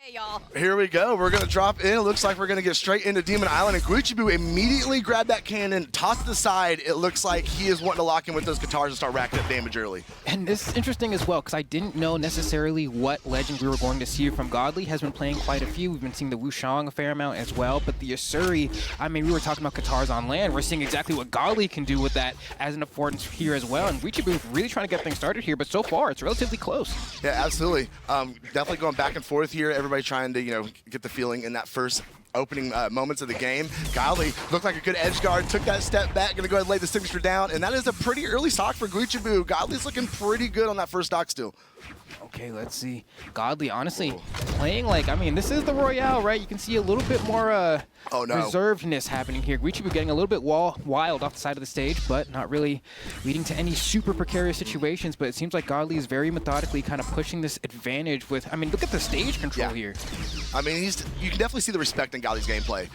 Hey, y'all. Here we go. We're going to drop in. It looks like we're going to get straight into Demon Island. And Guichabou immediately grabbed that cannon, tossed it aside. It looks like he is wanting to lock in with those guitars and start racking up damage early. And this is interesting as well, because I didn't know necessarily what legend we were going to see from Godly. Has been playing quite a few. We've been seeing the Wushang a fair amount as well. But the Yasuri, I mean, we were talking about guitars on LAN. We're seeing exactly what Godly can do with that as an affordance here as well. And Guichabou really trying to get things started here. But so far, it's relatively close. Yeah, absolutely. Definitely going back and forth here. Everybody trying to, get the feeling in that first opening moments of the game. Godly looked like a good edge guard, took that step back, gonna go ahead and lay the signature down, and that is a pretty early stock for Guichabou. Godly's looking pretty good on that first stock still. Okay, let's see. Godly, honestly, playing like, I mean, this is the Royale, right? You can see a little bit more reservedness happening here. Guichabou getting a little bit wild off the side of the stage, but not really leading to any super precarious situations. But it seems like Godly is very methodically kind of pushing this advantage with, I mean, look at the stage control here. I mean, you can definitely see the respect in Godly's gameplay.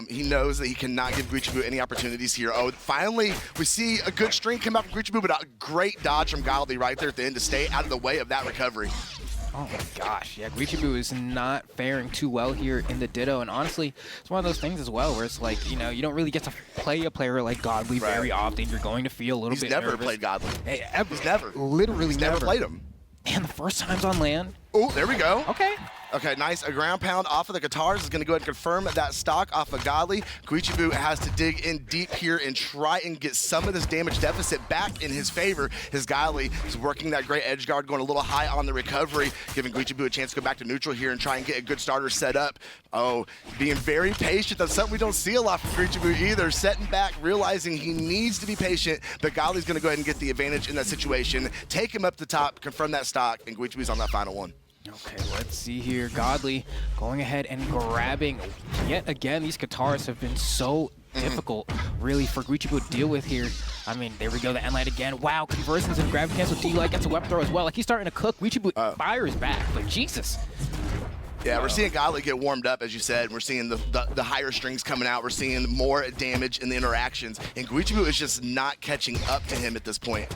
He knows that he cannot give Guichabou any opportunities here. Oh, finally, we see a good string come out from Guichabou, but a great dodge from Godly right there at the end to stay out of the way of that recovery. Oh my gosh, yeah, Guichabou is not faring too well here in the Ditto, and honestly, it's one of those things as well where it's like, you don't really get to play a player like Godly very often. You're going to feel a little bit nervous. He's never played Godly. He's never. Literally He's never played him. And the first time's on LAN. Oh, there we go. Okay, nice. A ground pound off of the guitars is going to go ahead and confirm that stock off of Godly. Guichabou has to dig in deep here and try and get some of this damage deficit back in his favor. His Godly is working that great edge guard, going a little high on the recovery, giving Guichabou a chance to go back to neutral here and try and get a good starter set up. Oh, being very patient. That's something we don't see a lot from Guichabou either. Setting back, realizing he needs to be patient, but Godly's going to go ahead and get the advantage in that situation. Take him up the top, confirm that stock, and Guichabou's on that final one. Okay, let's see here. Godly going ahead and grabbing. Yet again, these guitars have been so difficult, really, for Guichabou to deal with here. I mean, there we go, the end light again. Wow, conversions and gravity cancel. D-Light gets a weapon throw as well. Like, he's starting to cook. Guichabou fires back, but Jesus. Yeah, we're seeing Godly get warmed up, as you said. We're seeing the higher strings coming out. We're seeing more damage in the interactions, and Guichabou is just not catching up to him at this point.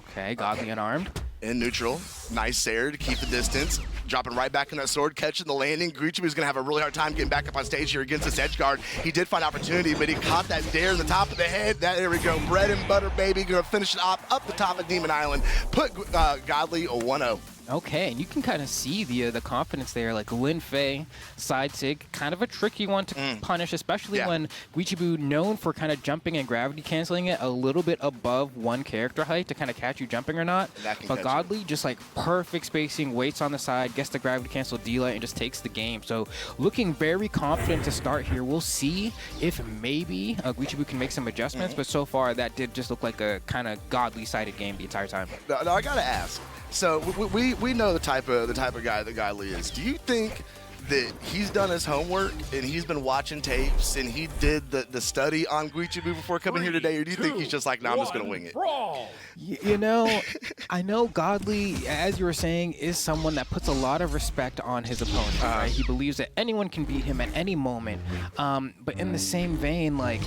Okay, Godly unarmed. In neutral, nice Sair to keep the distance. Dropping right back in that sword, catching the landing. Guichabou's gonna have a really hard time getting back up on stage here against this edge guard. He did find opportunity, but he caught that dare in the top of the head. There we go, bread and butter, baby. Gonna finish it off up the top of Demon Island. Put Godly a 1-0. Okay, and you can kind of see the confidence there. Like Lin Fei, side sig, kind of a tricky one to punish, especially when Guichabou, known for kind of jumping and gravity canceling it a little bit above one character height to kind of catch you jumping or not. But Godly, just like perfect spacing, waits on the side, gets the gravity cancel D-Light, and just takes the game. So looking very confident to start here. We'll see if maybe Guichabou can make some adjustments, but so far that did just look like a kind of Godly-sided game the entire time. Now I gotta ask. So we know the type of guy that Godly is. Do you think that he's done his homework and he's been watching tapes and he did the study on Guichabou before coming here today, or do you think he's just like, nah, I'm just gonna wing it? I know Godly, as you were saying, is someone that puts a lot of respect on his opponent. Right? He believes that anyone can beat him at any moment. But in the same vein, like,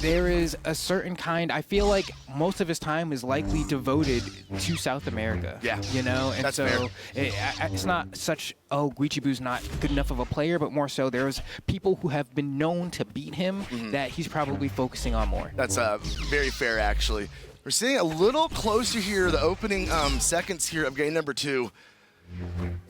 there is a certain kind, I feel like most of his time is likely devoted to South America. Yeah. And that's so it's not such, oh, Guichabou's not good enough of a player, but more so there's people who have been known to beat him that he's probably focusing on more. That's very fair, actually. We're seeing a little closer here, the opening seconds here of game number 2.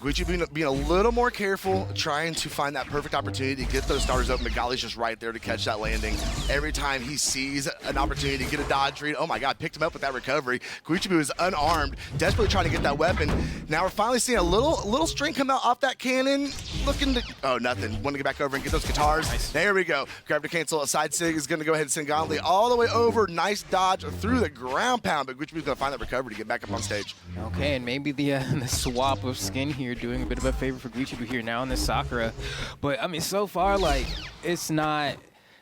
Guichabou being a little more careful, trying to find that perfect opportunity to get those starters open. But Godly's just right there to catch that landing. Every time he sees an opportunity to get a dodge read, oh my God, picked him up with that recovery. Guichabou is unarmed, desperately trying to get that weapon. Now we're finally seeing a little string come out off that cannon, looking to, oh, nothing. Want to get back over and get those guitars. Nice. There we go. Gravity cancel, a side sig is going to go ahead and send Godly all the way over. Nice dodge through the ground pound, but Guichabou's going to find that recovery to get back up on stage. Okay, and maybe the swap of skin here doing a bit of a favor for Guichabou here now in this Sakura. But I mean, so far, like, it's not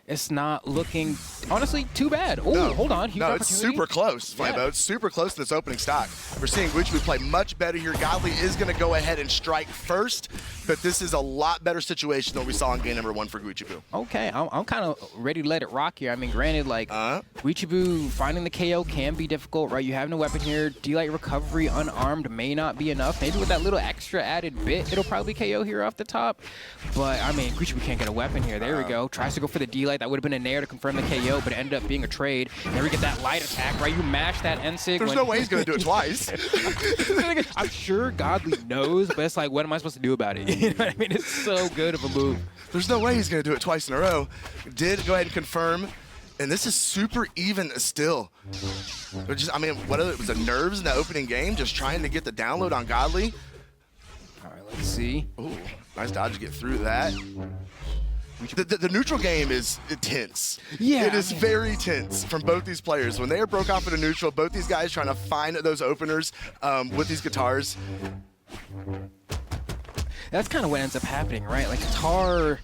it's not looking, honestly, too bad. Oh, No. hold on. Huge No, it's opportunity. super close, Flambeau. Yeah. It's super close to this opening stock. We're seeing Guichabou play much better here. Godly is going to go ahead and strike first, but this is a lot better situation than we saw in game number 1 for Guichabou. Okay, I'm kind of ready to let it rock here. I mean, granted, like, Guichabou finding the KO can be difficult, right? You have no weapon here. D-Light recovery unarmed may not be enough. Maybe with that little extra added bit, it'll probably KO here off the top. But, I mean, Guichabou can't get a weapon here. There we go. Tries to go for the D-Light. That would have been a nair to confirm the KO, but it ended up being a trade. There we get that light attack, right? You mash that N-Sig. There's no way he's going to do it twice. I'm sure Godly knows, but it's like, what am I supposed to do about it? You know what I mean? It's so good of a move. There's no way he's going to do it twice in a row. Did go ahead and confirm, and this is super even still. Just, I mean, what it was the nerves in the opening game, just trying to get the download on Godly. All right, let's see. Ooh, nice dodge to get through that. The neutral game is tense. Yeah, it is very tense from both these players. When they are broke off in a neutral, both these guys trying to find those openers with these guitars. That's kind of what ends up happening, right? Like guitar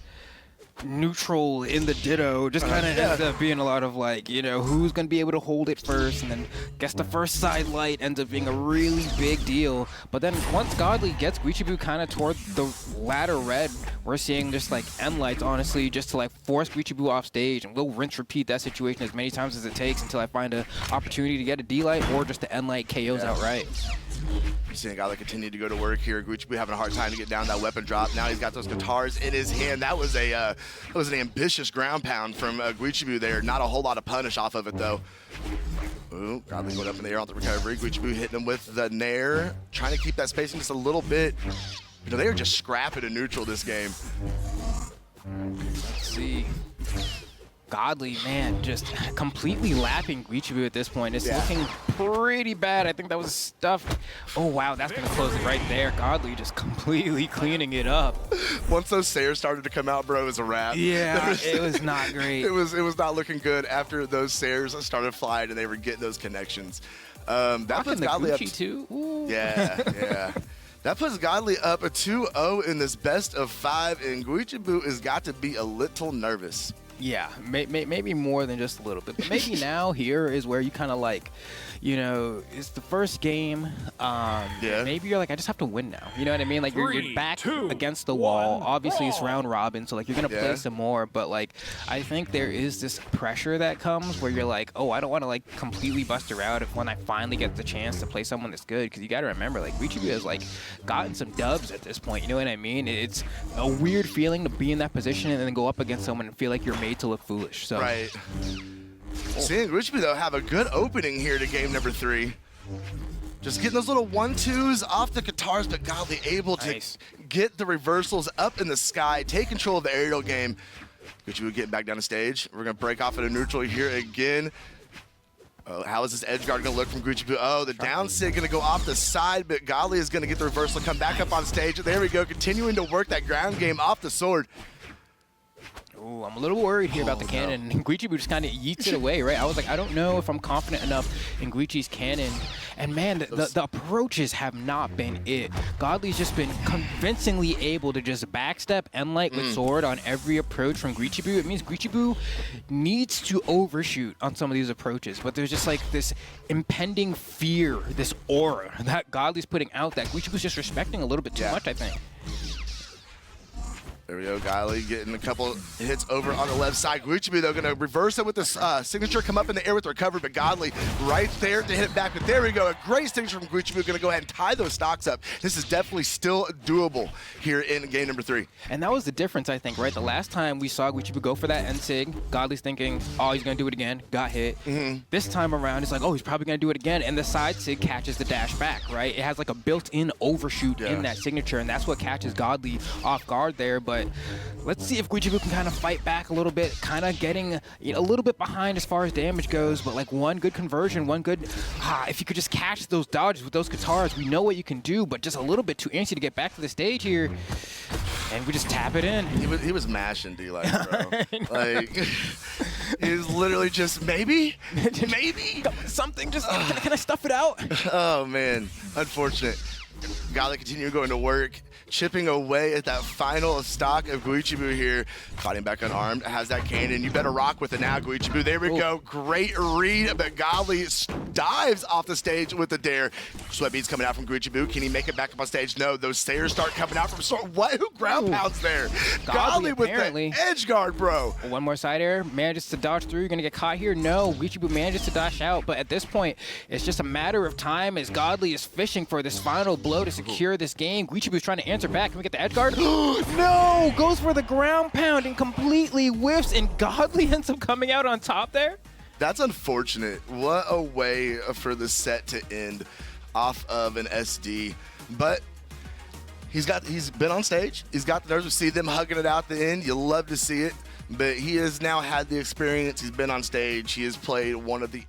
neutral in the ditto just kind of ends up being a lot of like, you know, who's going to be able to hold it first, and then guess the first side light ends up being a really big deal. But then once Godly gets Guichabou kind of toward the ladder red, we're seeing just like M lights, honestly, just to like force Guichabou off stage, and we'll rinse repeat that situation as many times as it takes until I find an opportunity to get a D light or just the N light KOs outright. You're seeing Godly continue to go to work here. Guichabou having a hard time to get down that weapon drop. Now he's got those guitars in his hand. That was an ambitious ground pound from Guichabou there. Not a whole lot of punish off of it though. Ooh, Godly going up in the air on the recovery. Guichabou hitting him with the nair, trying to keep that spacing just a little bit. You know, they are just scrapping in neutral this game. Let's see. Godly, man, just completely lapping Guichabou at this point. It's looking pretty bad. I think that was stuffed. Oh, wow, that's going to close it right there. Godly just completely cleaning it up. Once those Sayers started to come out, bro, it was a wrap. Yeah, it was not great. It was not looking good after those Sayers started flying and they were getting those connections. That puts Godly up too. Ooh. Yeah. That puts Godly up a 2-0 in this best of 5, and Guichabou has got to be a little nervous. Yeah, maybe more than just a little bit. But maybe now here is where you kind of like, you know, it's the first game. Maybe you're like, I just have to win now. You know what I mean? Like you're back against the wall. Obviously, it's round robin, so like you're gonna play some more. But like, I think there is this pressure that comes where you're like, oh, I don't want to like completely bust her out if when I finally get the chance to play someone that's good. Because you got to remember, like Guichabou has like gotten some dubs at this point. You know what I mean? It's a weird feeling to be in that position and then go up against someone and feel like you're made to look foolish. So. Right. Seeing Guichabou, though, have a good opening here to game number 3. Just getting those little 1-2s off the guitars, but Godly able to get the reversals up in the sky, take control of the aerial game. Guichabou getting back down the stage. We're going to break off at a neutral here again. Oh, how is this edge guard going to look from Guichabou? Oh, the down sig going to go off the side, but Godly is going to get the reversal, come back up on stage. There we go, continuing to work that ground game off the sword. Ooh, I'm a little worried here about the cannon. And Guichabou just kind of yeets it away, right? I was like, I don't know if I'm confident enough in Guichi's cannon. And man, the approaches have not been it. Godly's just been convincingly able to just backstep N-Light with sword on every approach from Guichabou. It means Guichabou needs to overshoot on some of these approaches, but there's just like this impending fear, this aura that Godly's putting out that Guichabou's just respecting a little bit too much, I think. There we go, Godly getting a couple hits over on the left side. Guichabou, though, going to reverse it with this signature, come up in the air with the recovery, but Godly right there to hit it back. But there we go, a great signature from Guichabou, going to go ahead and tie those stocks up. This is definitely still doable here in game number 3. And that was the difference, I think, right? The last time we saw Guichabou go for that N-Sig, Godly's thinking, oh, he's going to do it again, got hit. This time around, it's like, oh, he's probably going to do it again, and the side Sig catches the dash back, right? It has like a built-in overshoot in that signature, and that's what catches Godly off guard there. But let's see if Guichabou can kind of fight back a little bit, kind of getting a little bit behind as far as damage goes, but like one good conversion, one good, if you could just catch those dodges with those guitars, we know what you can do, but just a little bit too antsy to get back to the stage here. And we just tap it in. He was mashing D-Light, bro. Like, he's literally just, maybe? Something, just, can I stuff it out? Oh, man. Unfortunate. Godly continue going to work, chipping away at that final stock of Guichabou here. Fighting back unarmed, has that cannon. You better rock with it now, Guichabou. There we go. Great read, but Godly dives off the stage with the dare. Sweatbeat's coming out from Guichabou. Can he make it back up on stage? No, those stairs start coming out from what? Who ground pounds there? Godly with the edge guard, bro. One more side air, manages to dodge through. You're gonna get caught here. No, Guichabou manages to dash out, but at this point, it's just a matter of time as Godly is fishing for this final blow to secure this game. Guichabou's trying to answer back. Can we get the edge guard? No! Goes for the ground pound and completely whiffs, and Godly ends up coming out on top there. That's unfortunate. What a way for the set to end off of an SD. But he's been on stage. He's got the nerves. We see them hugging it out the end. You love to see it. But he has now had the experience. He's been on stage. He has played one of the